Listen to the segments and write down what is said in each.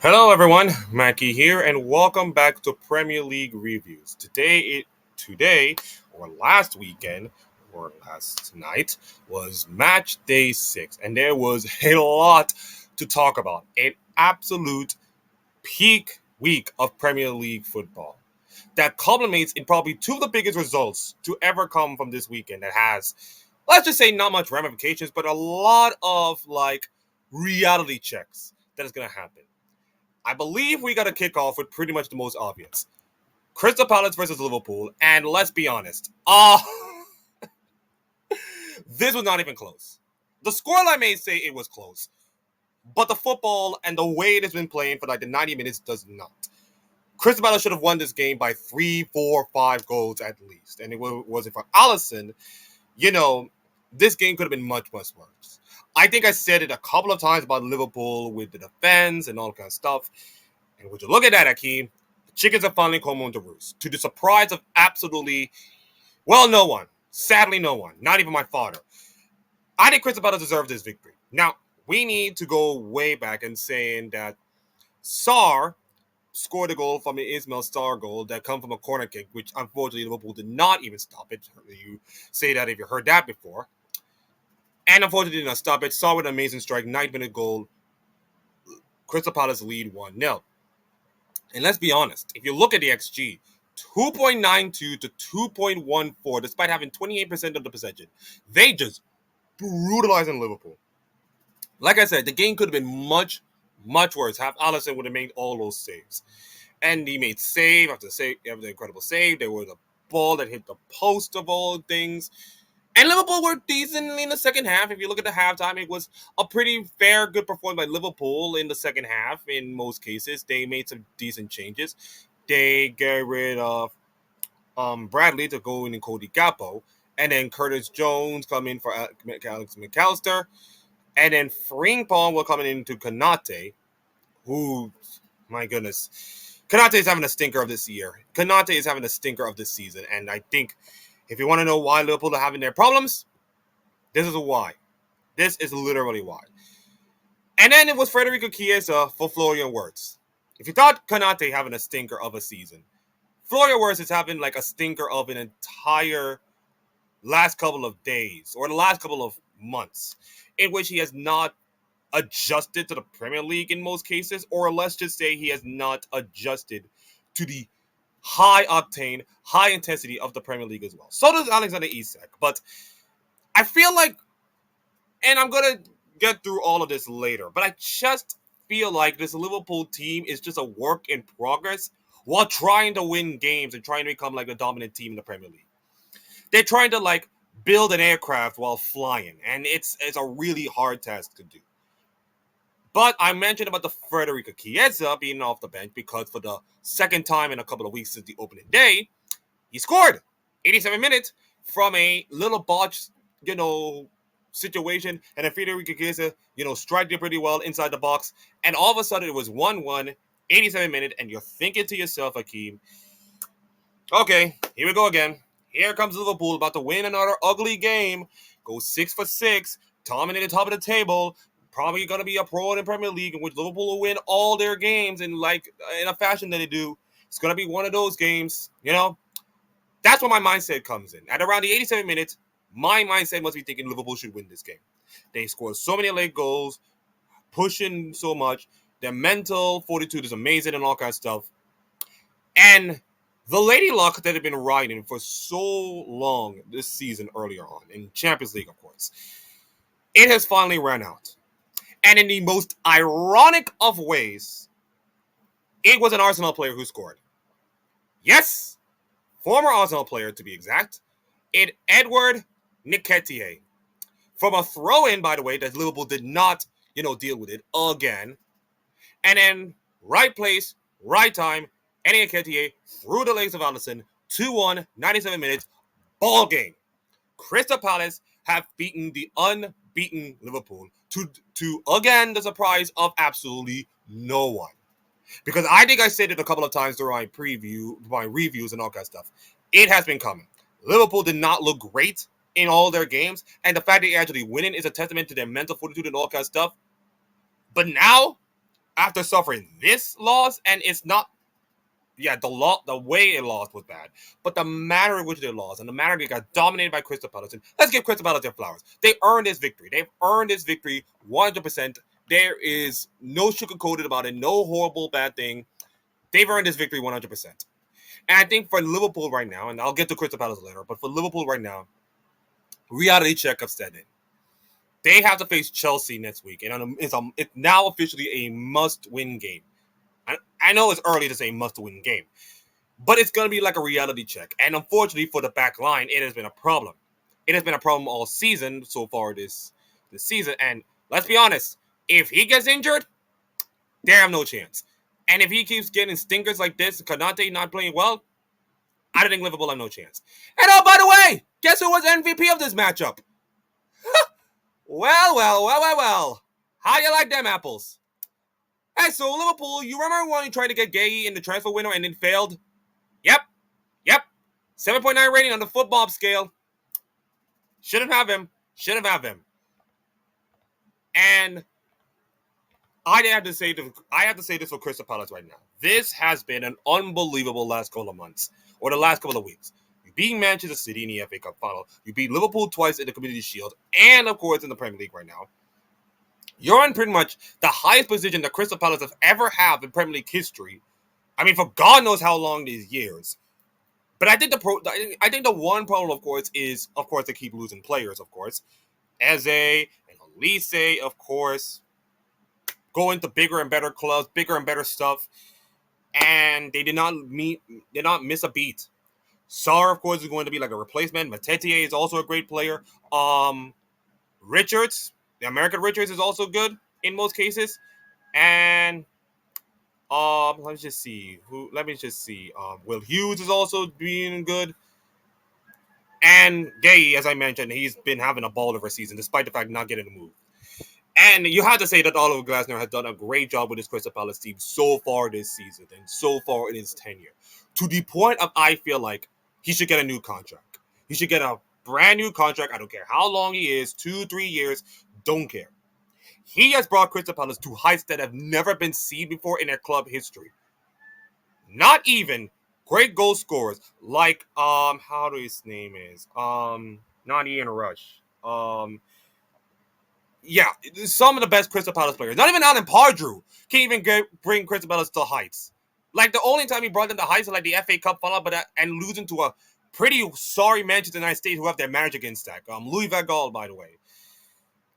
Hello, everyone. Mackie here, and welcome back to Premier League reviews. Today, or last weekend, or last night was match day 6, and there was a lot to talk about. An absolute peak week of Premier League football that culminates in probably two of the biggest results to ever come from this weekend. That has, let's just say, not much ramifications, but a lot of reality checks that is going to happen. I believe we got to kick off with pretty much the most obvious. Crystal Palace versus Liverpool, and let's be honest, this was not even close. The scoreline may say it was close, but the football and the way it has been playing for like the 90 minutes does not. Crystal Palace should have won this game by 3, 4, 5 goals at least, and it wasn't for Allison. You know, this game could have been much, much worse. I think I said it a couple of times about Liverpool with the defense and all kind of stuff. And would you look at that, Akeem? The chickens have finally come home to roost. To the surprise of absolutely, well, no one. Sadly, no one. Not even my father. I think Crystal Palace deserved this victory. Now, we need to go way back and saying that Sarr scored a goal from an Ismail Sarr goal that come from a corner kick, which unfortunately Liverpool did not even stop it. You say that if you heard that before. And unfortunately did not stop it. Sarr with an amazing strike, 9-minute goal. Crystal Palace lead 1-0. And let's be honest, if you look at the XG, 2.92 to 2.14, despite having 28% of the possession, they just brutalizing Liverpool. Like I said, the game could have been much, much worse. Half Allison would have made all those saves. And he made save after incredible save. There was a ball that hit the post of all things. And Liverpool were decently in the second half. If you look at the halftime, it was a pretty fair, good performance by Liverpool in the second half. In most cases, they made some decent changes. They get rid of Bradley to go in and Cody Gakpo, and then Curtis Jones come in for Alex McAllister, and then Frimpong will come in to Konate, who, my goodness, Konate is having a stinker of this year. Konate is having a stinker of this season, and I think if you want to know why Liverpool are having their problems, this is why. This is literally why. And then it was Federico Chiesa for Florian Wirtz. If you thought Konate having a stinker of a season, Florian Wirtz is having like a stinker of an entire last couple of days or the last couple of months in which he has not adjusted to the Premier League in most cases, or let's just say he has not adjusted to the high octane, high intensity of the Premier League as well. So does Alexander Isak. But I feel like, and I'm going to get through all of this later, but I just feel like this Liverpool team is just a work in progress while trying to win games and trying to become like the dominant team in the Premier League. They're trying to like build an aircraft while flying, and it's a really hard task to do. But I mentioned about the Federico Chiesa being off the bench because for the second time in a couple of weeks since the opening day, he scored 87 minutes from a little botch, situation. And then Federico Chiesa, struck it pretty well inside the box. And all of a sudden it was 1-1, 87 minutes. And you're thinking to yourself, Akeem, okay, here we go again. Here comes Liverpool about to win another ugly game. Go 6 for 6, dominate the top of the table. Probably going to be a pro in the Premier League in which Liverpool will win all their games in a fashion that they do. It's going to be one of those games, That's where my mindset comes in. At around the 87 minutes, my mindset must be thinking Liverpool should win this game. They scored so many late goals, pushing so much. Their mental fortitude is amazing and all kinds of stuff. And the lady luck that they've been riding for so long this season earlier on, in Champions League, of course, it has finally run out. And in the most ironic of ways, it was an Arsenal player who scored. Yes, former Arsenal player to be exact, Edward Nketiah. From a throw-in, by the way, that Liverpool did not, deal with it again. And then right place, right time, Eddie Nketiah through the legs of Alisson, 2-1, 97 minutes, ball game. Crystal Palace have beaten the unbeaten Liverpool to again the surprise of absolutely no one. Because I think I said it a couple of times during my reviews and all that stuff. It has been coming. Liverpool did not look great in all their games, and the fact that they're actually winning is a testament to their mental fortitude and all that stuff. But now, after suffering this loss, and it's not. Yeah, the way it lost was bad, but the manner in which they lost and the manner they got dominated by Crystal Palace. And let's give Crystal Palace their flowers. They earned this victory. They've earned this victory 100%. There is no sugarcoated about it. No horrible bad thing. They've earned this victory 100%. And I think for Liverpool right now, and I'll get to Crystal Palace later, but for Liverpool right now, reality check have set in. They have to face Chelsea next week, and it's now officially a must-win game. I know it's early to say must-win game, but it's going to be like a reality check. And unfortunately for the back line, it has been a problem. It has been a problem all season so far this season. And let's be honest, if he gets injured, they have no chance. And if he keeps getting stinkers like this, Konate not playing well, I don't think Liverpool have no chance. And oh, by the way, guess who was MVP of this matchup? Well. How you like them apples? Hey, so Liverpool, you remember when you tried to get Gay in the transfer window and it failed? Yep. 7.9 rating on the football scale. Shouldn't have him. And I have to say this for Crystal Palace right now. This has been an unbelievable last couple of months, or the last couple of weeks. You beat Manchester City in the FA Cup final. You beat Liverpool twice in the Community Shield, and of course in the Premier League right now. You're in pretty much the highest position that Crystal Palace have ever had in Premier League history. I mean, for God knows how long these years. But I think the one problem, of course, is they keep losing players. Of course, Eze and Elise, of course, going to bigger and better clubs, bigger and better stuff, and they did not miss a beat. Sarr, of course, is going to be like a replacement. Matete is also a great player. Richards, the American Richards, is also good in most cases. And let me just see. Will Hughes is also being good. And Gay, as I mentioned, he's been having a ball of a season, despite the fact not getting a move. And you have to say that Oliver Glasner has done a great job with his Crystal Palace team so far this season and so far in his tenure. To the point of I feel like he should get a new contract. He should get a brand new contract. I don't care how long he is, 2-3 years, don't care. He has brought Crystal Palace to heights that have never been seen before in their club history. Not even great goal scorers like how do his name is? Not Ian Rush. Yeah, some of the best Crystal Palace players. Not even Alan Pardrew can even bring Crystal Palace to heights. Like the only time he brought them to heights is like the FA Cup final, and losing to a pretty sorry Manchester United State who have their manager getting stacked. Louis van Gaal, by the way.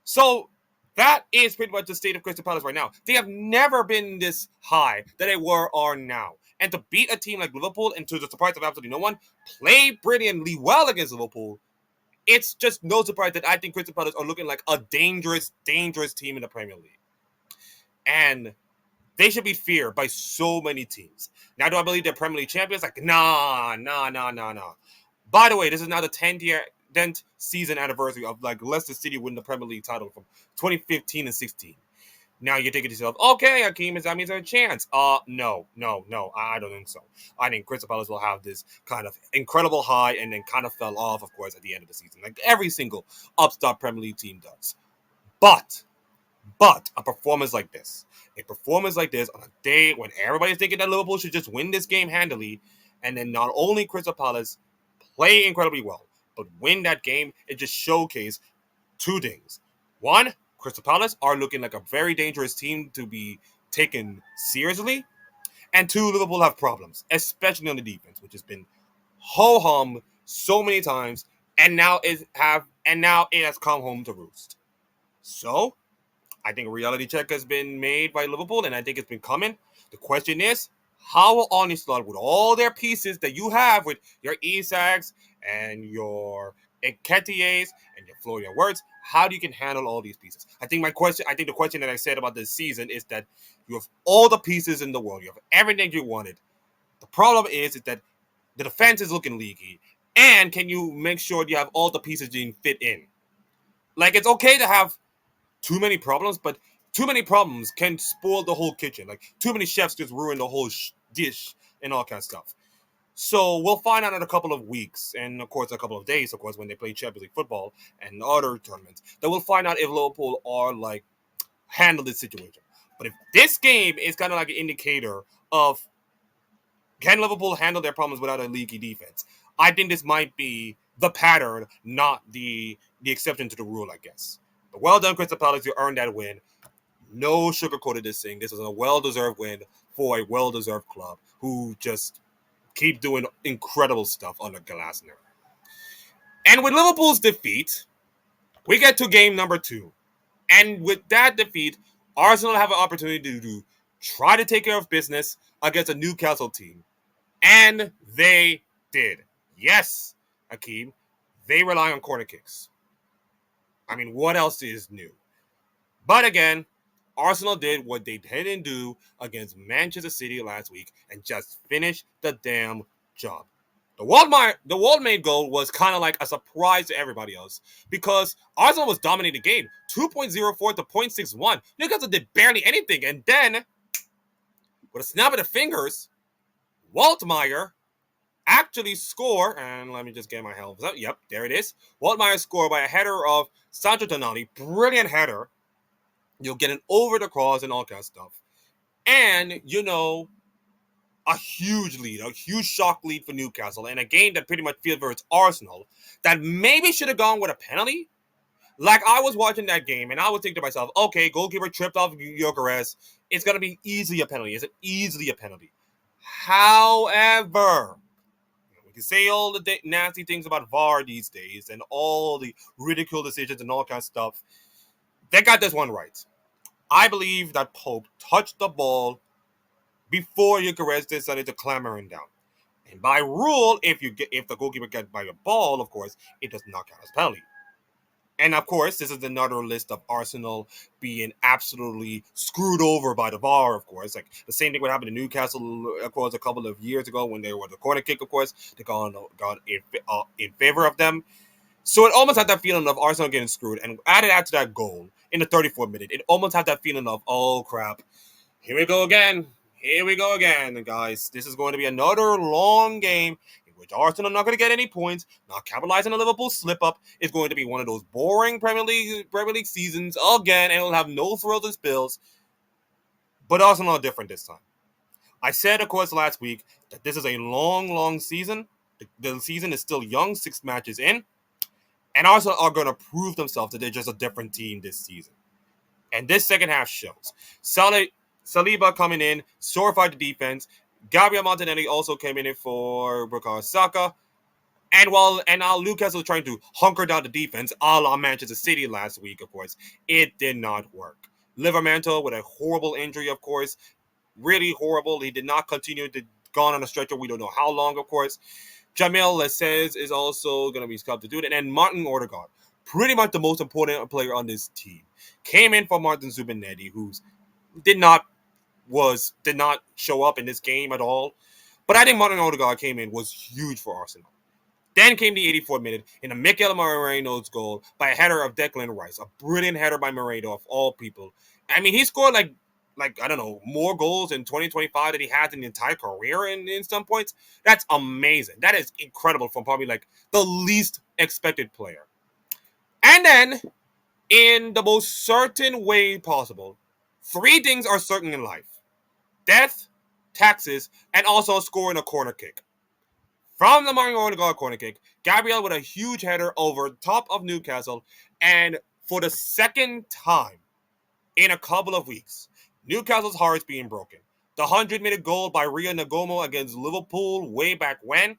So that is pretty much the state of Crystal Palace right now. They have never been this high that they are now. And to beat a team like Liverpool, and to the surprise of absolutely no one, play brilliantly well against Liverpool, it's just no surprise that I think Crystal Palace are looking like a dangerous team in the Premier League. And they should be feared by so many teams. Now, do I believe they're Premier League champions? Like, nah. By the way, this is now the 10th season anniversary of like Leicester City winning the Premier League title from 2015 and 16. Now you're thinking to yourself, okay, Hakeem, that means there's a chance. No, I don't think so. I think Crystal Palace will have this kind of incredible high and then kind of fell off, of course, at the end of the season, like every single upstart Premier League team does. But a performance like this on a day when everybody's thinking that Liverpool should just win this game handily, and then not only Crystal Palace play incredibly well, but win that game, it just showcased two things. One, Crystal Palace are looking like a very dangerous team to be taken seriously. And two, Liverpool have problems, especially on the defense, which has been ho-hum so many times, and now it has come home to roost. So, I think a reality check has been made by Liverpool, and I think it's been coming. The question is, how will Onslaught, with all their pieces that you have with your Isaks and your Nketiahs and your Florian Wirtz, how do you can handle all these pieces? I think the question that I said about this season is that you have all the pieces in the world. You have everything you wanted. The problem is that the defense is looking leaky, and can you make sure you have all the pieces you can fit in? Like, it's okay to have too many problems, but too many problems can spoil the whole kitchen. Like, too many chefs just ruin the whole dish and all kinds of stuff. So we'll find out in a couple of weeks, and of course a couple of days, of course, when they play Champions League football and other tournaments, that we'll find out if Liverpool are like handle this situation. But if this game is kind of like an indicator of can Liverpool handle their problems without a leaky defense, I think this might be the pattern, not the exception to the rule, I guess. But well done, Crystal Palace. You earned that win. No sugarcoated this thing. This was a well-deserved win for a well-deserved club who just keep doing incredible stuff under Glasner. And with Liverpool's defeat, we get to game number 2. And with that defeat, Arsenal have an opportunity to try to take care of business against a Newcastle team. And they did. Yes, Akeem, they rely on corner kicks. I mean, what else is new? But again, Arsenal did what they didn't do against Manchester City last week and just finished the damn job. The Waldmade goal was kind of like a surprise to everybody else because Arsenal was dominating the game, 2.04 to 0.61. Newcastle did barely anything, and then with a snap of the fingers, Waldmeyer actually score, and let me just get my help up. Yep, there it is. Waldmeyer scored by a header of Sancho Tonali. Brilliant header. You'll get an over the cross and all kind of stuff. And, a huge lead, a huge shock lead for Newcastle, and a game that pretty much favors Arsenal that maybe should have gone with a penalty. Like, I was watching that game, and I was thinking to myself, okay, goalkeeper tripped off Gyökeres. It's going to be easily a penalty. It's easily a penalty. However, we can say all the nasty things about VAR these days and all the ridicule decisions and all kinds of stuff. They got this one right. I believe that Pope touched the ball before Gyökeres decided to clamber him down. And by rule, if the goalkeeper gets by the ball, of course, it does not count as penalty. And of course, this is another list of Arsenal being absolutely screwed over by the VAR, of course. Like the same thing would happen to Newcastle, of course, a couple of years ago when they were the corner kick, of course. They gone in favor of them. So it almost had that feeling of Arsenal getting screwed. And added to that goal in the 34th minute, it almost had that feeling of, oh, crap. Here we go again. Here we go again, guys. This is going to be another long game in which Arsenal are not going to get any points, not capitalizing on the Liverpool slip-up. It's going to be one of those boring Premier League seasons again, and it'll have no thrills and spills. But Arsenal are different this time. I said, of course, last week that this is a long, long season. The season is still young, 6 matches in. And Arsenal are going to prove themselves that they're just a different team this season. And this second half shows. Saliba coming in, solidified the defense. Gabriel Martinelli also came in for Bukayo Saka. And now Newcastle trying to hunker down the defense, a la Manchester City last week, of course. It did not work. Livramento with a horrible injury, of course. Really horrible. He did not continue to go on a stretcher. We don't know how long, of course. Jamil Lascelles is also going to be scubbed to do it. And then Martin Odegaard, pretty much the most important player on this team, came in for Martin Zubimendi, who did not show up in this game at all. But I think Martin Odegaard came in was huge for Arsenal. Then came the 84th minute in a Mikel Moreno's goal by a header of Declan Rice. A brilliant header by Moreno of all people. I mean, he scored like I don't know, more goals in 2025 than he has in the entire career in some points. That's amazing. That is incredible from probably like the least expected player. And then, in the most certain way possible, 3 things are certain in life. Death, taxes, and also scoring a corner kick. From the Martin Odegaard corner kick, Gabriel with a huge header over top of Newcastle, and for the second time in a couple of weeks, Newcastle's heart is being broken. The 100-minute goal by Rio Nagomo against Liverpool way back when,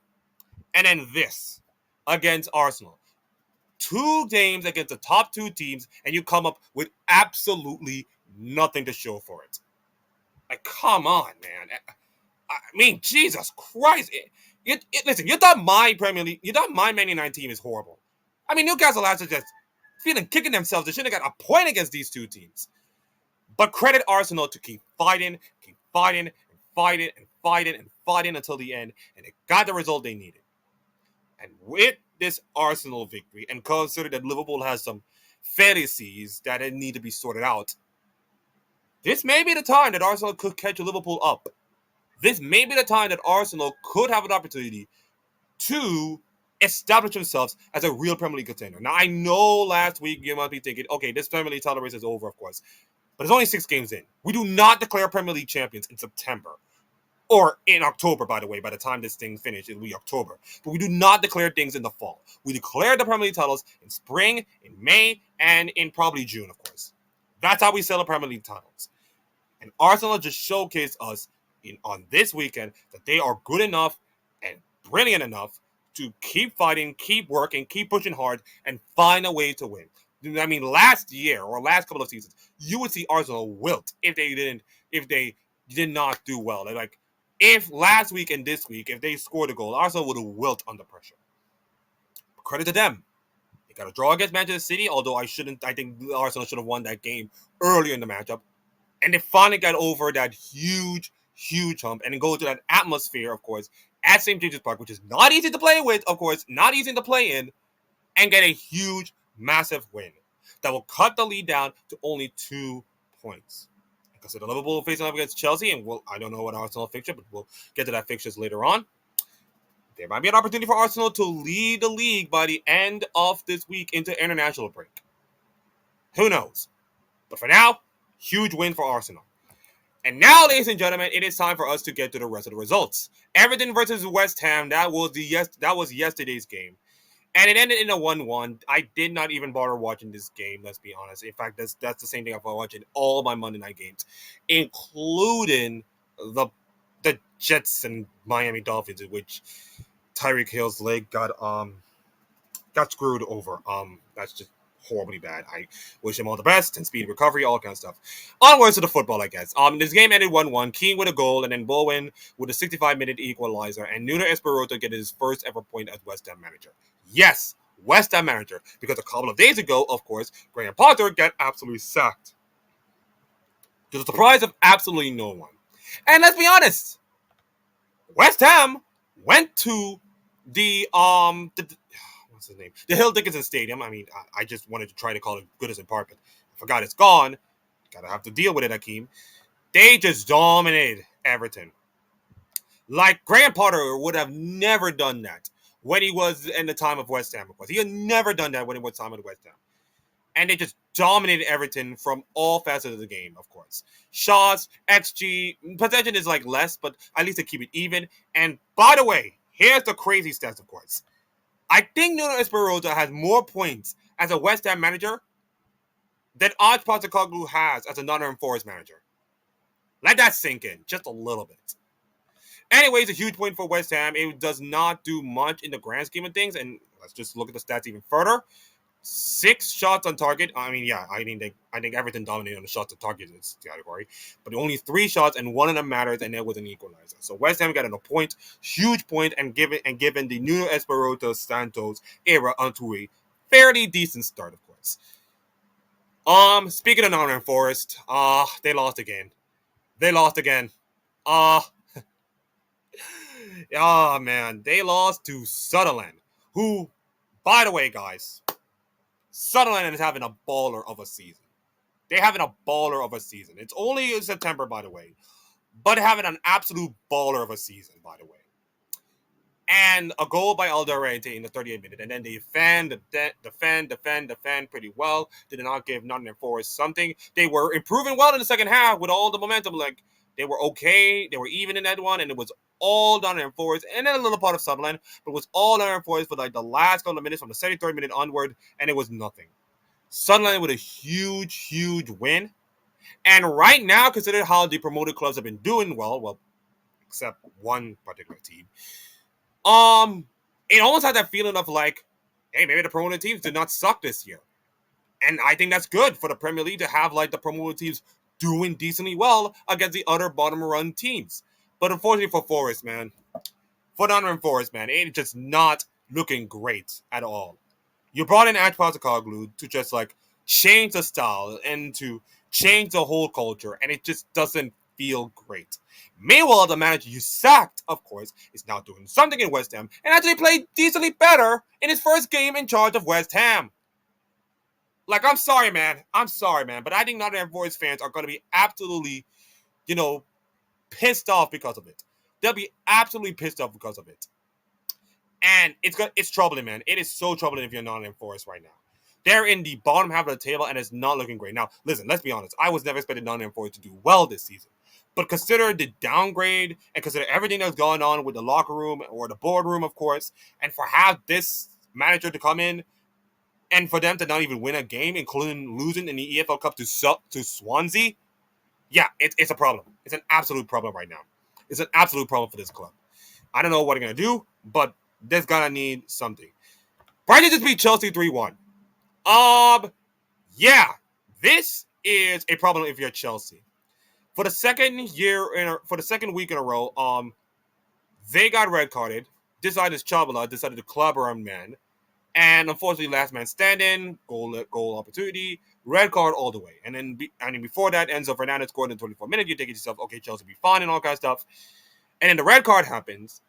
and then this against Arsenal. 2 games against the top 2 teams, and you come up with absolutely nothing to show for it. Like, come on, man. I mean, Jesus Christ. Listen, you thought my Man United team is horrible. I mean, Newcastle has to just kicking themselves. They shouldn't have got a point against these 2 teams. But credit Arsenal to keep fighting until the end, and they got the result they needed. And with this Arsenal victory, and consider that Liverpool has some fallacies that need to be sorted out, this may be the time that Arsenal could catch Liverpool up. This may be the time that Arsenal could have an opportunity to establish themselves as a real Premier League contender. Now, I know last week you might be thinking, okay, this Premier League title race is over, of course. but it's only 6 games in. We do not declare Premier League champions in September. Or in October, by the way. By the time this thing finishes, it'll be October. But we do not declare things in the fall. We declare the Premier League titles in spring, in May, and in probably June, of course. That's how we sell the Premier League titles. And Arsenal just showcased us on this weekend that they are good enough and brilliant enough to keep fighting, keep working, keep pushing hard, and find a way to win. I mean, last year or last couple of seasons, you would see Arsenal wilt if they did not do well. Like, if last week and this week, if they scored a goal, Arsenal would have wilt under pressure. Credit to them. They got a draw against Manchester City, although I think Arsenal should have won that game earlier in the matchup. And they finally got over that huge hump and then go to that atmosphere, of course, at St. James's Park, which is not easy to play with, of course, not easy to play in, and get a huge, massive win that will cut the lead down to only 2 points. Because the Liverpool will face up against Chelsea, and I don't know what Arsenal fixture, but we'll get to that fixtures later on. There might be an opportunity for Arsenal to lead the league by the end of this week into international break. Who knows? But for now, huge win for Arsenal. And now, ladies and gentlemen, it is time for us to get to the rest of the results. Everton versus West Ham, that was yesterday's game. And it ended in a 1-1. I did not even bother watching this game, let's be honest. In fact, that's the same thing I've been watching all my Monday night games, including the Jets and Miami Dolphins, in which Tyreek Hill's leg got screwed over. That's just horribly bad. I wish him all the best and speedy recovery, all kind of stuff. Onwards to the football, I guess. This game ended 1-1. Keane with a goal, and then Bowen with a 65-minute equalizer, and Nuno Espirito getting his first ever point as West Ham manager. Yes, West Ham manager, because a couple of days ago, of course, Graham Potter got absolutely sacked. To the surprise of absolutely no one. And let's be honest, West Ham went to the what's his name? The Hill Dickinson Stadium. I mean, I just wanted to try to call it Goodison Park, but I forgot it's gone. Gotta have to deal with it, Hakeem. They just dominated Everton. Like, Graham Potter would have never done that when he was in the time of West Ham, of course. He had never done that when he was time at West Ham. And they just dominated Everton from all facets of the game, of course. Shots, XG, possession is like less, but at least they keep it even. And by the way, here's the crazy stats, of course. I think Nuno Espirito has more points as a West Ham manager than Ange Postecoglou has as a Nottingham Forest manager. Let that sink in just a little bit. Anyways, a huge point for West Ham. It does not do much in the grand scheme of things, and let's just look at the stats even further. 6 shots on target. I think Everton dominated on the shots on target in this category, but only 3 shots, and one of them matters, and it was an equalizer. So West Ham got a point, huge point, and given the Nuno Espirito Santos era onto a fairly decent start, of course. Speaking of Nottingham Forest, they lost again. Man, they lost to Sunderland, who, by the way, guys, Sunderland is having a baller of a season. They're having a baller of a season. It's only in September, by the way, but having an absolute baller of a season, by the way. And a goal by Alderete in the 38th minute, and then they defend pretty well. They did not give Nottingham Forest something. They were improving well in the second half with all the momentum. Like, they were okay. They were even in that one, and it was all Nottingham Forest, and then a little part of Sunderland, but it was all Nottingham Forest for like the last couple of minutes from the 73rd minute onward, and it was nothing. Sunderland with a huge win. And right now, consider how the promoted clubs have been doing well, except one particular team. It almost had that feeling of like, hey, maybe the promoted teams did not suck this year. And I think that's good for the Premier League to have like the promoted teams doing decently well against the other bottom run teams. But unfortunately for Nottingham Forest, man, it's just not looking great at all. You brought in Ange Postecoglou to just like change the style and to change the whole culture, and it just doesn't feel great. Meanwhile, the manager you sacked, of course, is now doing something in West Ham and actually played decently better in his first game in charge of West Ham. Like, I'm sorry, man, but I think Nottingham Forest fans are going to be absolutely, pissed off because of it. They'll be absolutely pissed off because of it. And it's troubling, man. It is so troubling if you're Nottingham Forest right now. They're in the bottom half of the table, and it's not looking great. Now, listen, let's be honest. I was never expecting Nottingham Forest to do well this season. But consider the downgrade and consider everything that's gone on with the locker room or the boardroom, of course, and for have this manager to come in and for them to not even win a game, including losing in the EFL Cup to Swansea, yeah, it's a problem. It's an absolute problem right now. It's an absolute problem for this club. I don't know what they're going to do, but they're going to need something. Brighton just beat Chelsea 3-1. Yeah, this is a problem if you're Chelsea. For the second week in a row, they got red carded. Decided Chabala decided to club around man. And unfortunately, last man standing, goal opportunity, red card all the way. And then before that, Enzo Fernandez scored in the 24th minute. You think to yourself, okay, Chelsea will be fine and all kind of stuff. And then the red card happens.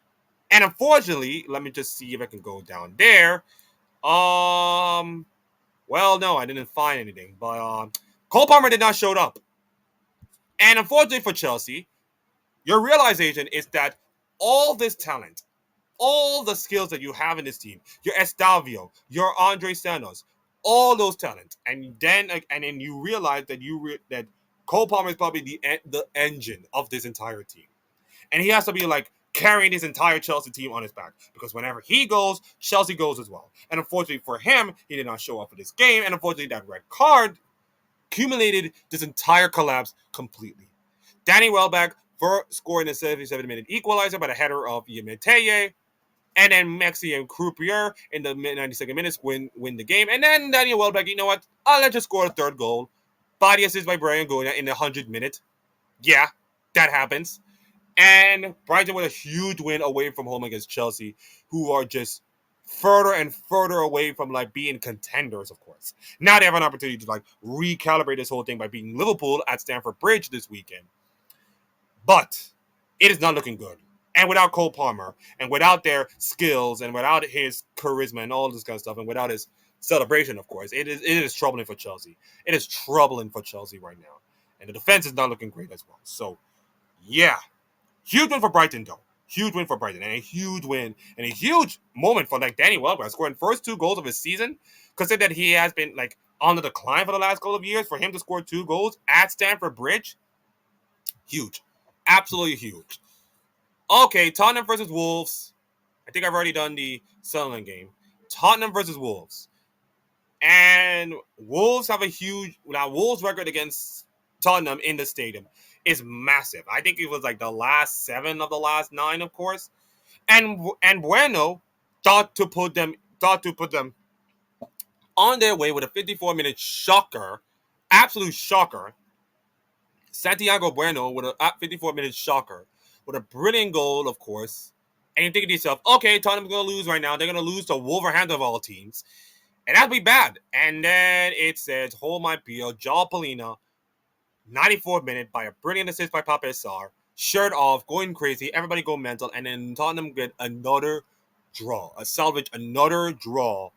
And unfortunately, let me just see if I can go down there. Well, no, I didn't find anything. But Cole Palmer did not show up. And unfortunately for Chelsea, your realization is that all this talent, all the skills that you have in this team, your Estavio, your Andre Santos, all those talents, and then you realize that that Cole Palmer is probably the engine of this entire team, and he has to be like carrying this entire Chelsea team on his back because whenever he goes, Chelsea goes as well. And unfortunately for him, he did not show up for this game, and unfortunately that red card accumulated this entire collapse completely. Danny Welbeck scoring a 77-minute equalizer by the header of Yemeteye. And then Maxi and Croupier in the 92nd minutes win the game. And then Daniel Welbeck, you know what? Let's just score a third goal. Body assist by Brian Gonia in the 100th minute. Yeah, that happens. And Brighton with a huge win away from home against Chelsea, who are just further and further away from like being contenders, of course. Now they have an opportunity to like recalibrate this whole thing by beating Liverpool at Stamford Bridge this weekend. But it is not looking good. And without Cole Palmer, and without their skills, and without his charisma, and all this kind of stuff, and without his celebration, of course, it is troubling for Chelsea. It is troubling for Chelsea right now. And the defense is not looking great as well. So, yeah. Huge win for Brighton, though. Huge win for Brighton. And a huge win, and a huge moment for, like, Danny Welbeck, scoring first 2 goals of his season. Consider that he has been, like, on the decline for the last couple of years. For him to score 2 goals at Stamford Bridge, huge. Absolutely huge. Okay, Tottenham versus Wolves. I think I've already done the Sunderland game. Tottenham versus Wolves. And Wolves have a huge... Now, Wolves' record against Tottenham in the stadium is massive. I think it was like the last 7 of the last 9, of course. And Bueno thought to put them on their way with a 54-minute shocker. Absolute shocker. Santiago Bueno with a 54-minute shocker. With a brilliant goal, of course. And you think to yourself, okay, Tottenham's going to lose right now. They're going to lose to Wolverhampton of all teams. And that'd be bad. And then it says, hold my beer, Joao Polina, 94th minute by a brilliant assist by Pape Sarr. Shirt off, going crazy. Everybody go mental. And then Tottenham get another draw. Salvage another draw.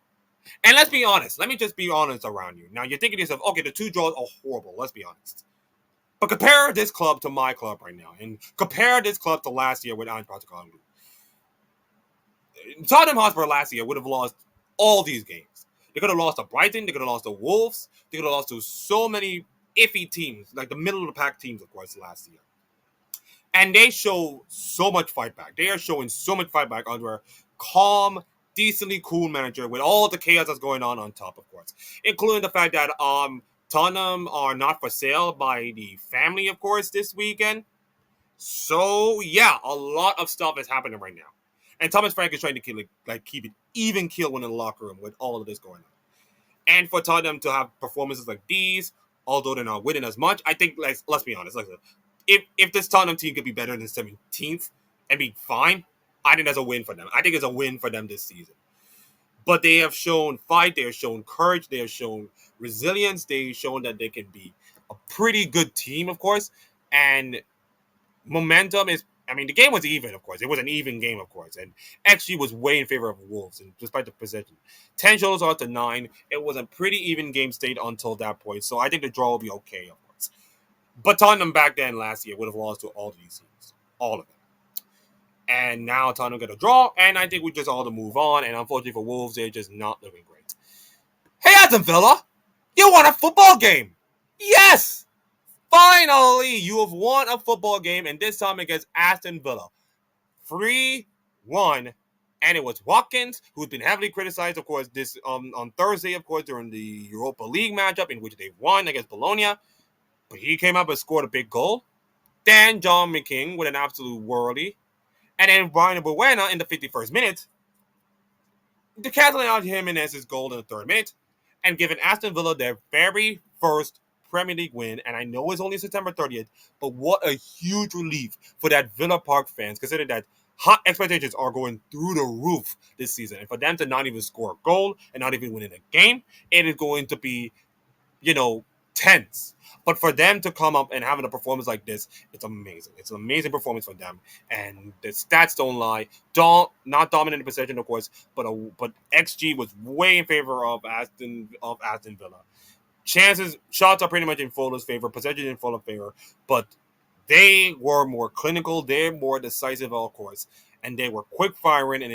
And let's be honest. Let me just be honest around you. Now, you're thinking to yourself, okay, the 2 draws are horrible. Let's be honest. But compare this club to my club right now. And compare this club to last year with Ange Postecoglou. Tottenham Hotspur last year would have lost all these games. They could have lost to Brighton. They could have lost to Wolves. They could have lost to so many iffy teams, like the middle of the pack teams, of course, last year. And they show so much fight back. They are showing so much fight back under a calm, decently cool manager with all the chaos that's going on top, of course. Including the fact that Tottenham are not for sale by the family, of course, this weekend. So, yeah, a lot of stuff is happening right now. And Thomas Frank is trying to keep it even keel in the locker room with all of this going on. And for Tottenham to have performances like these, although they're not winning as much, I think, let's be honest, if this Tottenham team could be better than 17th and be fine, I think that's a win for them. I think it's a win for them this season. But they have shown fight, they have shown courage, they have shown resilience, they've shown that they can be a pretty good team, of course. And momentum is, I mean, the game was even, of course. It was an even game, of course. And XG was way in favor of Wolves, and despite the possession. 10 shows out to 9. It was a pretty even game state until that point. So I think the draw will be okay, of course. But Tottenham back then last year would have lost to all of these teams. All of them. And now Tottenham get a draw, and I think we just all to move on. And unfortunately for Wolves, they're just not looking great. Hey, Aston Villa, you won a football game. Yes, finally, you have won a football game, and this time against Aston Villa. 3-1. And it was Watkins, who's been heavily criticized, of course, this on Thursday, of course, during the Europa League matchup in which they won against Bologna. But he came up and scored a big goal. Then John McKing with an absolute worldie. And then Brian Buena in the 51st minute to canceling out Jimenez's goal in the 3rd minute and giving Aston Villa their very first Premier League win. And I know it's only September 30th, but what a huge relief for that Villa Park fans, considering that hot expectations are going through the roof this season. And for them to not even score a goal and not even win in a game, it is going to be, tense. But for them to come up and having a performance like this, it's amazing. It's an amazing performance for them, and the stats don't lie. Not dominating possession, of course, but XG was way in favor of Aston Villa. Shots are pretty much in Fulham's favor, possession in Fulham's favor, but they were more clinical. They're more decisive, of course, and they were quick firing, and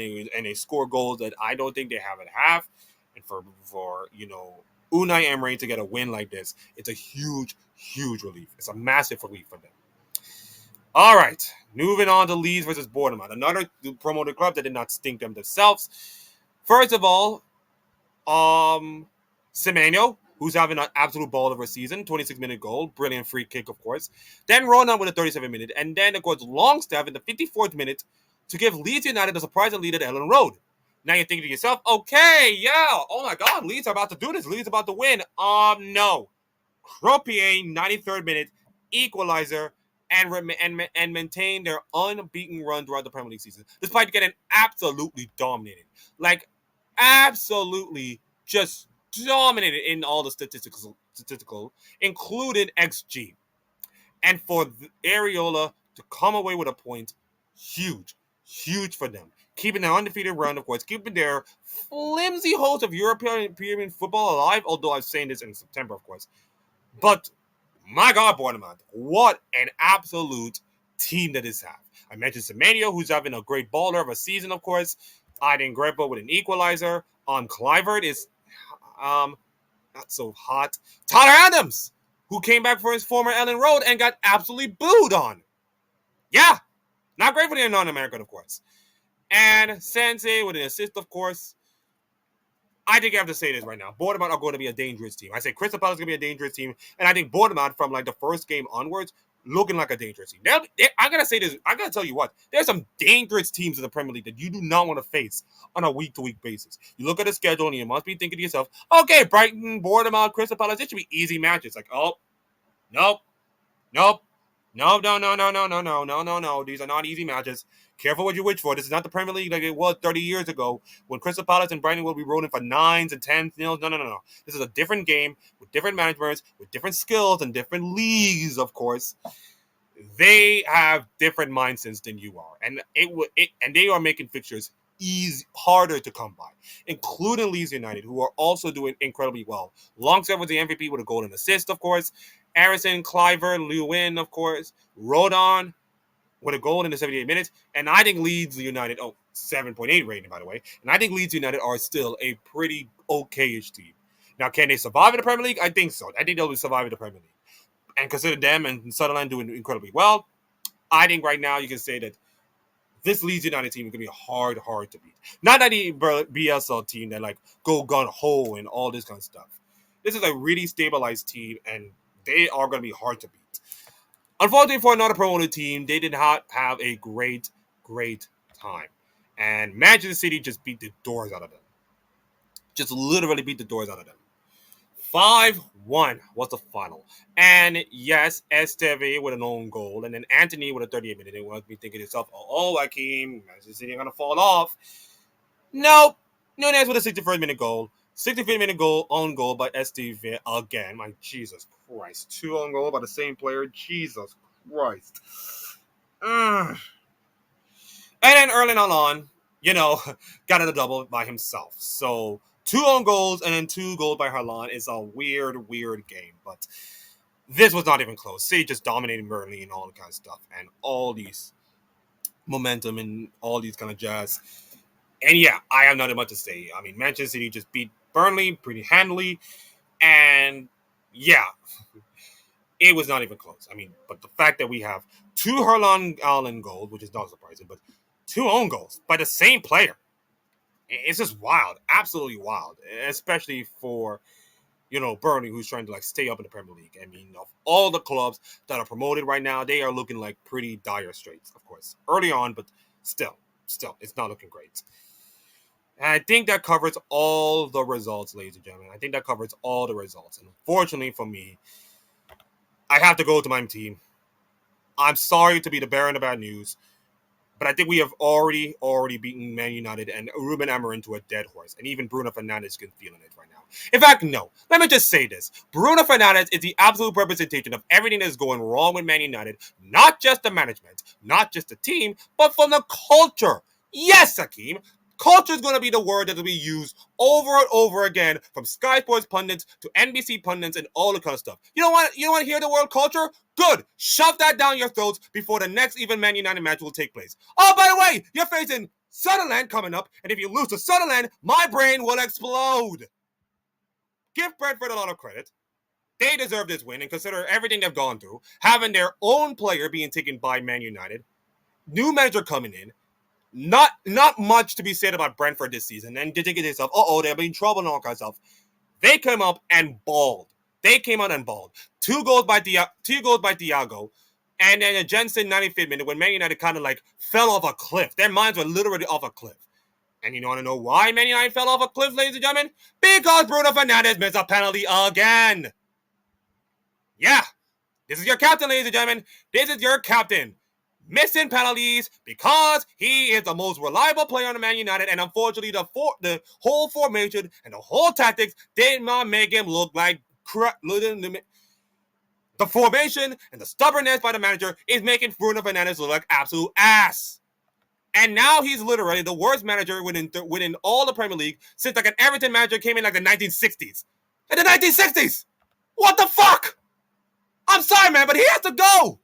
they score goals that I don't think they haven't have. And for Unai Emery to get a win like this, it's a huge, huge relief. It's a massive relief for them. All right, moving on to Leeds versus Bournemouth, another promoted club that did not stink them themselves. First of all, Semenyo, who's having an absolute ball of a season, 26-minute goal, brilliant free kick, of course. Then Ronan with a 37-minute, and then, of course, Longstaff in the 54th minute to give Leeds United a surprising lead at Ellen Road. Now you're thinking to yourself, okay, yeah, oh my God, Leeds are about to do this. Leeds are about to win. No. Croupier, 93rd minute, equalizer, and maintain their unbeaten run throughout the Premier League season, despite getting absolutely dominated. Like, absolutely just dominated in all the statistical, including XG. And for Areola to come away with a point, huge, huge for them. Keeping their undefeated run, of course, keeping their flimsy hopes of European football alive, although I've saying this in September, of course. But my God, Bournemouth, what an absolute team that is have. I mentioned Semenyo, who's having a great baller of a season, of course. Aiden Grepo with an equalizer. Clivert is not so hot. Tyler Adams, who came back for his former Ellen Road and got absolutely booed on. Yeah, not great for the non-American, of course. And Sensei with an assist, of course. I think I have to say this right now. Bournemouth are going to be a dangerous team. I say Crystal Palace is going to be a dangerous team. And I think Bournemouth, from like the first game onwards, looking like a dangerous team. I got to say this. I got to tell you what. There's some dangerous teams in the Premier League that you do not want to face on a week-to-week basis. You look at the schedule and you must be thinking to yourself, okay, Brighton, Bournemouth, Crystal Palace, it should be easy matches. Like, oh, nope, nope. No. These are not easy matches. Careful what you wish for. This is not the Premier League like it was 30 years ago when Crystal Palace and Brighton will be rolling for 9s and 10s. No. This is a different game with different managements, with different skills and different leagues, of course. They have different mindsets than you are, and and they are making fixtures harder to come by, including Leeds United, who are also doing incredibly well. Longstaff was the MVP with a goal and assist, of course. Harrison, Cliver, Lewin, of course. Rodon with a goal in the 78 minutes. And I think Leeds United, 7.8 rating, by the way. And I think Leeds United are still a pretty okay-ish team. Now, can they survive in the Premier League? I think so. I think they'll survive in the Premier League. And consider them and Sunderland doing incredibly well, I think right now you can say that this Leeds United team is going to be hard to beat. Not that the BSL team that like go gun-ho and all this kind of stuff. This is a really stabilized team, and they are going to be hard to beat. Unfortunately for another promoted team, they did not have a great time. And Manchester City just beat the doors out of them. Just literally beat the doors out of them. 5-1 was the final. And yes, Esteve with an own goal, and then Anthony with a 38-minute. They want to be thinking to yourself, Joaquin, Manchester City are going to fall off. Nope. Nunez with a 61st-minute goal. 65th-minute goal, own goal by Esteve again. My Jesus Christ. 2 own goal by the same player. Jesus Christ. And then Erling Haaland, got a double by himself. So 2 own goals and then 2 goals by Haaland is a weird game. But this was not even close. City just dominating Burnley and all that kind of stuff. And all these momentum and all these kind of jazz. And yeah, I have nothing much to say. I mean, Manchester City just beat Burnley pretty handily. And yeah, it was not even close. I mean, but the fact that we have two Hurlan Allen goals, which is not surprising, but two own goals by the same player, it's just wild, absolutely wild, especially for Burnley, who's trying to like stay up in the Premier League. I mean, of all the clubs that are promoted right now, they are looking like pretty dire straits. Of course, early on, but still, it's not looking great. And I think that covers all the results, ladies and gentlemen. I think that covers all the results. And unfortunately for me, I have to go to my team. I'm sorry to be the bearer of the bad news, but I think we have already beaten Man United and Ruben Amorim to a dead horse. And even Bruno Fernandes can feel it right now. In fact, no. Let me just say this. Bruno Fernandes is the absolute representation of everything that is going wrong with Man United. Not just the management, not just the team, but from the culture. Yes, Hakeem. Culture is going to be the word that will be used over and over again from Sky Sports pundits to NBC pundits and all the kind of stuff. You don't want to hear the word culture? Good. Shove that down your throats before the next even Man United match will take place. Oh, by the way, you're facing Sunderland coming up, and if you lose to Sunderland, my brain will explode. Give Brentford a lot of credit. They deserve this win, and consider everything they've gone through, having their own player being taken by Man United, new manager coming in. Not much to be said about Brentford this season. And to think of yourself, they'll be in trouble and all kinds of stuff. They came up and balled. Two goals by Thiago. And then a Jensen 95th minute when Man United kind of like fell off a cliff. Their minds were literally off a cliff. And you want to know why Man United fell off a cliff, ladies and gentlemen? Because Bruno Fernandes missed a penalty again. Yeah. This is your captain, ladies and gentlemen. This is your captain. Missing penalties because he is the most reliable player on the Man United, and unfortunately, the whole formation and the whole tactics did not make him look like crap. The formation and the stubbornness by the manager is making Bruno Fernandes look like absolute ass. And now he's literally the worst manager within all the Premier League since like an Everton manager came in like the 1960s. In the 1960s! What the fuck? I'm sorry, man, but he has to go!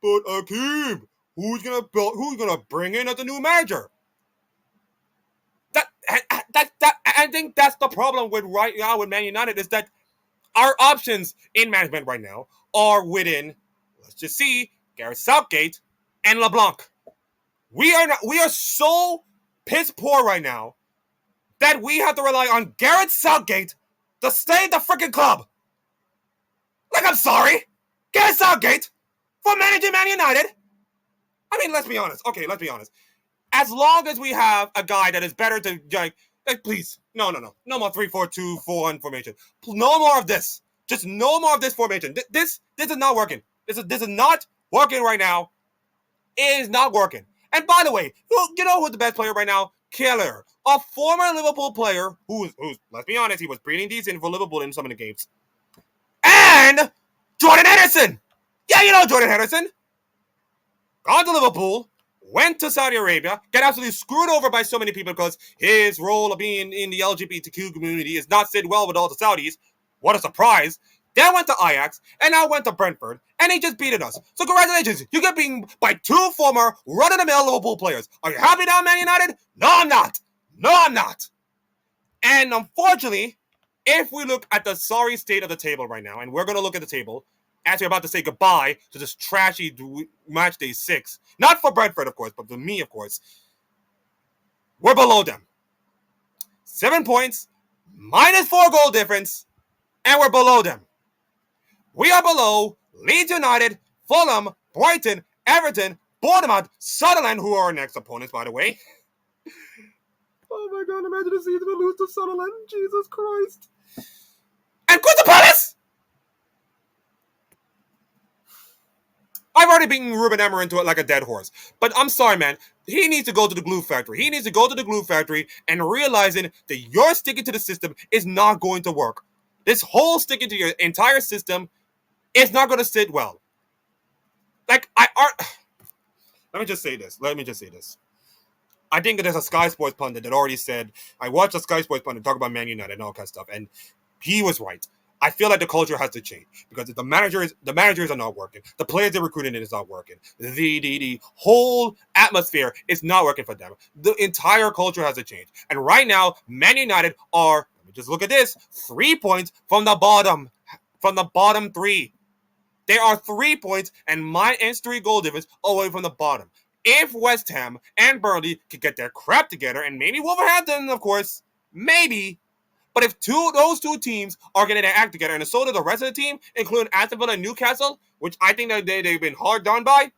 But Akeem, who's gonna bring in as the new manager? I think that's the problem with right now with Man United is that our options in management right now are within, let's just see, Gareth Southgate and LeBlanc. We are so piss poor right now that we have to rely on Gareth Southgate to stay at the freaking club. Like, I'm sorry, Gareth Southgate for managing Man United? I mean, let's be honest. Okay, let's be honest. As long as we have a guy that is better to, please, no more 3-4-2-4-1 formation. No more of this. Just no more of this formation. This is not working. This is not working right now. It is not working. And by the way, you know who's the best player right now? Keller, a former Liverpool player who's let's be honest, he was pretty decent for Liverpool in some of the games. And Jordan Henderson. Yeah, you know Jordan Henderson. Gone to Liverpool, went to Saudi Arabia, got absolutely screwed over by so many people because his role of being in the LGBTQ community is not sit well with all the Saudis. What a surprise. Then went to Ajax, and now went to Brentford, and he just beaten us. So congratulations, you get beaten by two former run-of-the-mill Liverpool players. Are you happy now, Man United? No, I'm not. And unfortunately, if we look at the sorry state of the table right now, and we're going to look at the table, as we're about to say goodbye to this trashy match day 6. Not for Brentford, of course, but for me, of course. We're below them. 7 points, -4 goal difference, and we're below them. We are below Leeds United, Fulham, Brighton, Everton, Bournemouth, Sunderland, who are our next opponents, by the way. Oh my god, imagine the season we lose to Sunderland. Jesus Christ. And Crystal Palace! I've already beaten Ruben Amorim into it like a dead horse. But I'm sorry, man. He needs to go to the glue factory. He needs to go to the glue factory and realizing that your sticking to the system is not going to work. This whole sticking to your entire system is not going to sit well. Let me just say this. I think there's a Sky Sports pundit that already said, I watched a Sky Sports pundit talk about Man United and all kind of stuff, and he was right. I feel like the culture has to change because the managers are not working. The players they're recruiting in is not working. The whole atmosphere is not working for them. The entire culture has to change. And right now, Man United are, let Just look at this. 3 points from the bottom. From the bottom three. There are 3 points and minus 3 goal difference away from the bottom. If West Ham and Burnley could get their crap together, and maybe Wolverhampton, of course, maybe. But if those two teams are getting their act together, and so do the rest of the team, including Aston Villa and Newcastle, which I think that they've been hard done by,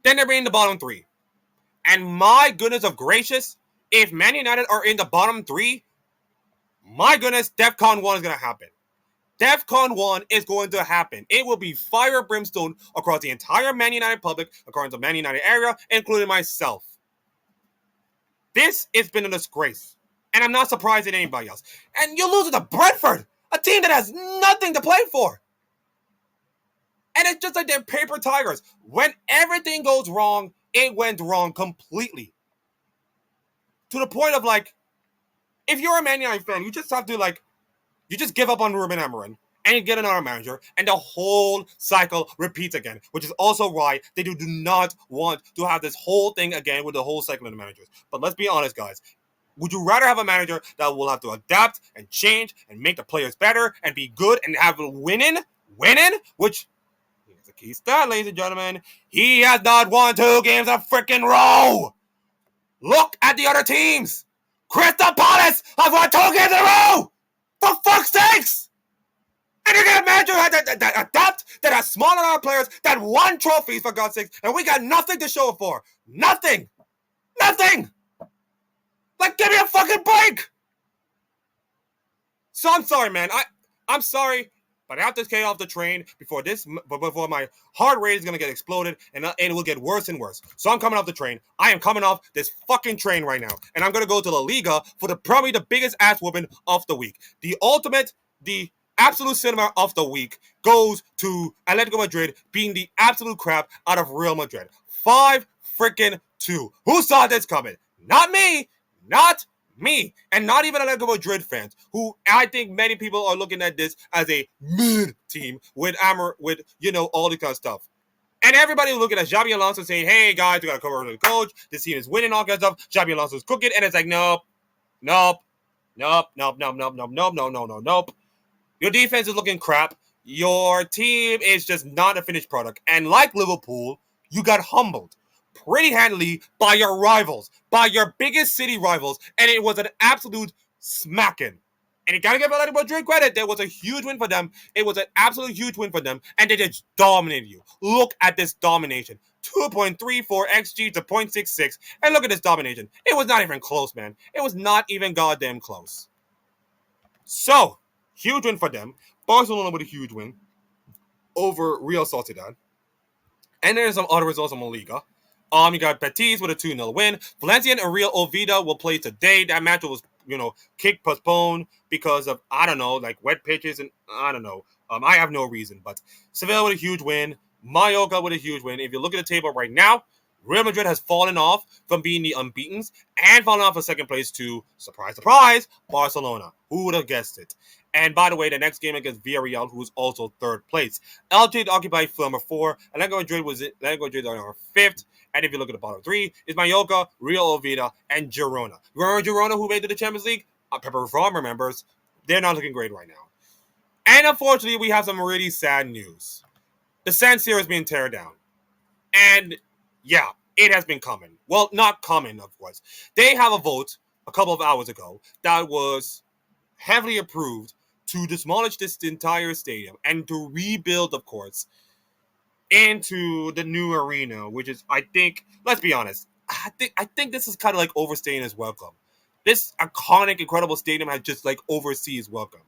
then they're in the bottom three. And my goodness of gracious, if Man United are in the bottom three, my goodness, DEFCON 1 is going to happen. DEFCON 1 is going to happen. It will be fire and brimstone across the entire Man United public, across the Man United area, including myself. This has been a disgrace. And I'm not surprised at anybody else. And you lose to Brentford, a team that has nothing to play for. And it's just like they're paper tigers. When everything goes wrong, it went wrong completely. To the point of like, if you're a Man United fan, you just have to you just give up on Ruben Amorim and you get another manager, and the whole cycle repeats again, which is also why they do not want to have this whole thing again with the whole cycle of the managers. But let's be honest, guys. Would you rather have a manager that will have to adapt and change and make the players better and be good and have winning, which is a key stat, ladies and gentlemen. He has not won 2 games a freaking row. Look at the other teams. Crystal Palace have won 2 games in a row. For fuck's sakes. And you get a manager that adapt, that has smaller amount of players, that won trophies, for God's sakes, and we got nothing to show for. Nothing. Like, give me a fucking break! So I'm sorry, man. I'm sorry, but I have to get off the train before my heart rate is gonna get exploded, and it will get worse and worse. So I'm coming off the train. I am coming off this fucking train right now, and I'm gonna go to La Liga for probably the biggest ass whooping of the week. The absolute cinema of the week goes to Atletico Madrid being the absolute crap out of Real Madrid. 5-2. Who saw this coming? Not me. And not even Atletico Madrid fans, who I think many people are looking at this as a mid team with all this kind of stuff. And everybody looking at Xabi Alonso saying, hey guys, we got to cover the coach. This team is winning, all kinds of stuff. Xabi Alonso's cooking, and it's like, nope. Your defense is looking crap. Your team is just not a finished product. And like Liverpool, you got humbled pretty handily by your rivals, by your biggest city rivals, and it was an absolute smacking. And you gotta give Atletico Madrid credit. There was a huge win for them. It was an absolute huge win for them, and they just dominated you. Look at this domination. 2.34 XG to 0.66, and look at this domination. It was not even close, man. It was not even goddamn close. So, huge win for them. Barcelona with a huge win over Real Sociedad. And there's some other results in La Liga. You got Betis with a 2-0 win. Valencia and Real Oviedo will play today. That match was, postponed because of, wet pitches and I don't know. I have no reason. But Sevilla with a huge win. Mallorca with a huge win. If you look at the table right now, Real Madrid has fallen off from being the unbeatens and fallen off for second place to, surprise, surprise, Barcelona. Who would have guessed it? And by the way, the next game against Villarreal, who's also third place. Elche occupied number 4. Atletico Madrid are 5th. And if you look at the bottom 3, it's Mallorca, Real Oviedo, and Girona. Remember Girona, who made it to the Champions League? Pepper Farm remembers. They're not looking great right now. And unfortunately, we have some really sad news. The San Siro is being teared down. And yeah, it has been coming. Well, not coming, of course. They have a vote a couple of hours ago that was heavily approved to demolish this entire stadium and to rebuild, of course, into the new arena, which is, I think, let's be honest, I think this is kind of like overstaying his welcome. This iconic, incredible stadium has just overstayed his welcome.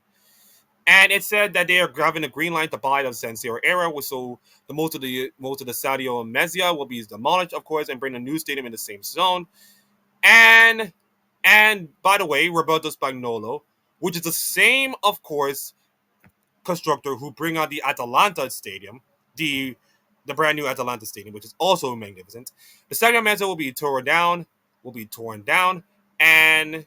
And it said that they are having a green line to buy the San Siro area, so the most of the Stadio Mezia will be demolished, of course, and bring a new stadium in the same zone. And by the way, Roberto Spagnolo, which is the same, of course, constructor who bring out the Atalanta Stadium, the brand new Atalanta Stadium, which is also magnificent. The Stadio Mezza will be torn down, and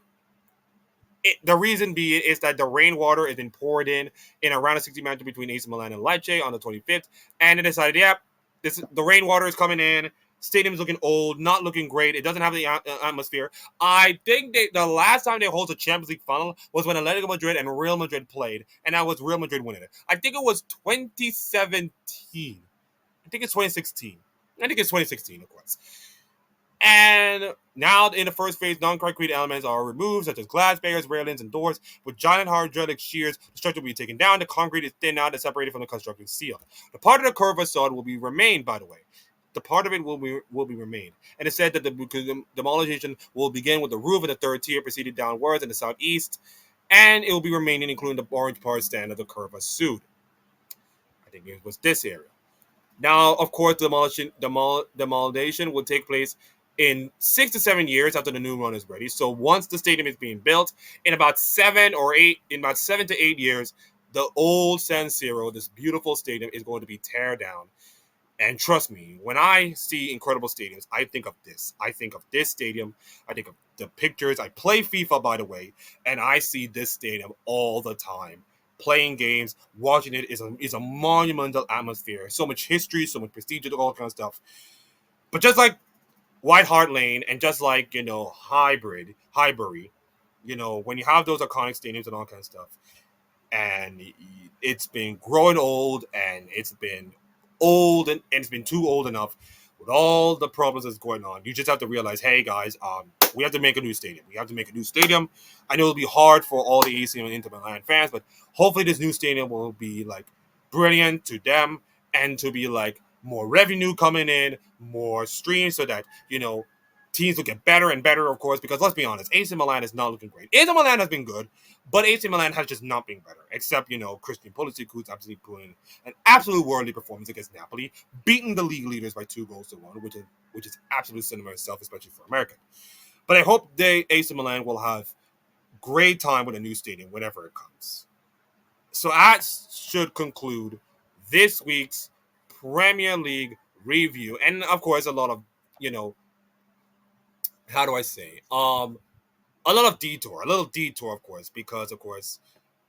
the reason being is that the rainwater has been poured in a round of 60 match between AC Milan and Lecce on the 25th, and they decided, the rainwater is coming in, Stadium's looking old, not looking great. It doesn't have the atmosphere. I think the last time they hosted a Champions League final was when Atletico Madrid and Real Madrid played, and that was Real Madrid winning it. I think it was 2017. I think it's 2016. I think it's 2016, of course. And now in the first phase, non-concrete elements are removed, such as glass barriers, railings, and doors. With giant hydraulic shears, the structure will be taken down. The concrete is thinned out and separated from the construction steel. The part of the curved facade will be remained, by the way. The part of it will be remained. And it said that the demolition will begin with the roof of the third tier, proceeded downwards in the southeast, and it will be remaining, including the orange part stand of the curved facade. I think it was this area. Now, of course, demolition will take place in 6 to 7 years after the new one is ready. So once the stadium is being built, in about 7 to 8 years, the old San Siro, this beautiful stadium, is going to be teared down. And trust me, when I see incredible stadiums, I think of this. I think of this stadium. I think of the pictures. I play FIFA, by the way, and I see this stadium all the time. Playing games, watching it is a monumental atmosphere. So much history, so much prestige, all kind of stuff. But just like White Hart Lane and just like, Highbury, when you have those iconic stadiums and all kind of stuff, and it's been growing old, and it's been old, and it's been too old enough with all the problems that's going on. You just have to realize, hey guys, we have to make a new stadium. We have to make a new stadium. I know it'll be hard for all the AC and Inter Milan fans, but hopefully this new stadium will be like brilliant to them, and to be like more revenue coming in, more streams, so that teams will get better and better, of course, because let's be honest, AC Milan is not looking great. AC Milan has been good, but AC Milan has just not been better, except, Christian Pulisic, who's absolutely putting an absolute worldly performance against Napoli, beating the league leaders by 2-1, which is absolute cinema itself, especially for America. But I hope AC Milan will have great time with a new stadium whenever it comes. So that should conclude this week's Premier League review, and of course, a lot of, how do I say, a little detour, of course, because of course,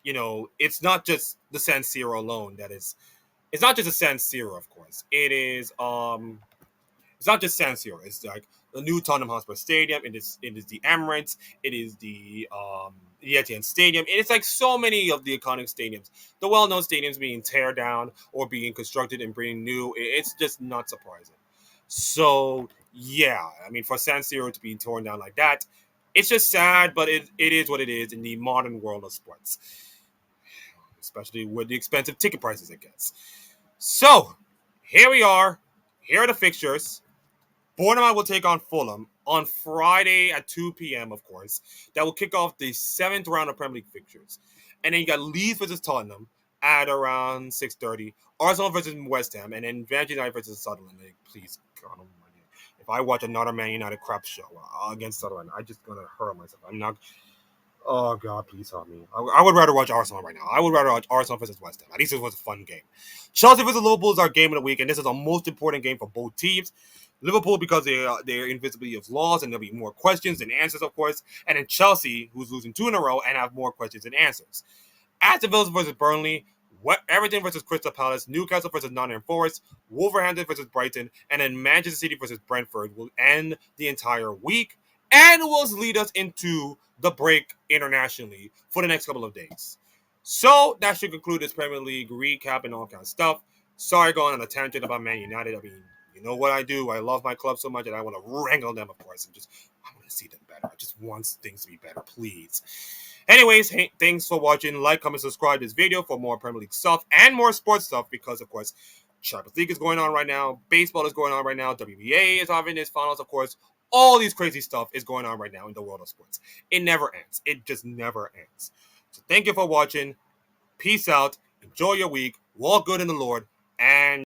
it's not just the San Siro alone that is. It's not just a San Siro, of course. It's not just San Siro. It's like the new Tottenham Hotspur Stadium. It is the Emirates. It is the Etihad Stadium. It's like so many of the iconic stadiums. The well-known stadiums being tear down or being constructed and being new. It's just not surprising. So yeah, I mean, for San Siro to be torn down like that, it's just sad, but it is what it is in the modern world of sports, especially with the expensive ticket prices it gets. So here we are. Here are the fixtures. Bournemouth will take on Fulham on Friday at 2 p.m., of course. That will kick off the 7th round of Premier League fixtures. And then you got Leeds versus Tottenham at around 6:30. Arsenal versus West Ham. And then Manchester United versus Sunderland. Please, God almighty. If I watch another Man United crap show against Sunderland, I'm just going to hurt myself. I'm not... Oh, God, please help me. I would rather watch Arsenal right now. I would rather watch Arsenal versus West Ham. At least it was a fun game. Chelsea versus Liverpool is our game of the week, and this is the most important game for both teams. Liverpool, because their invisibility of laws, and there'll be more questions than answers, of course. And then Chelsea, who's losing 2 in a row and have more questions than answers. Aston Villa versus Burnley, Everton versus Crystal Palace, Newcastle versus Nottingham Forest, Wolverhampton versus Brighton, and then Manchester City versus Brentford will end the entire week and will lead us into the break internationally for the next couple of days. So that should conclude this Premier League recap and all kind of stuff. Sorry going on a tangent about Man United. I mean, you know what I do. I love my club so much, and I want to wrangle them, of course, and I want to see them better. I just want things to be better, please. Anyways, hey, thanks for watching. Like, comment, subscribe to this video for more Premier League stuff and more sports stuff, because, of course, Champions League is going on right now. Baseball is going on right now. WBA is having its finals, of course. All these crazy stuff is going on right now in the world of sports. It never ends. It just never ends. So thank you for watching. Peace out. Enjoy your week. Walk good in the Lord. And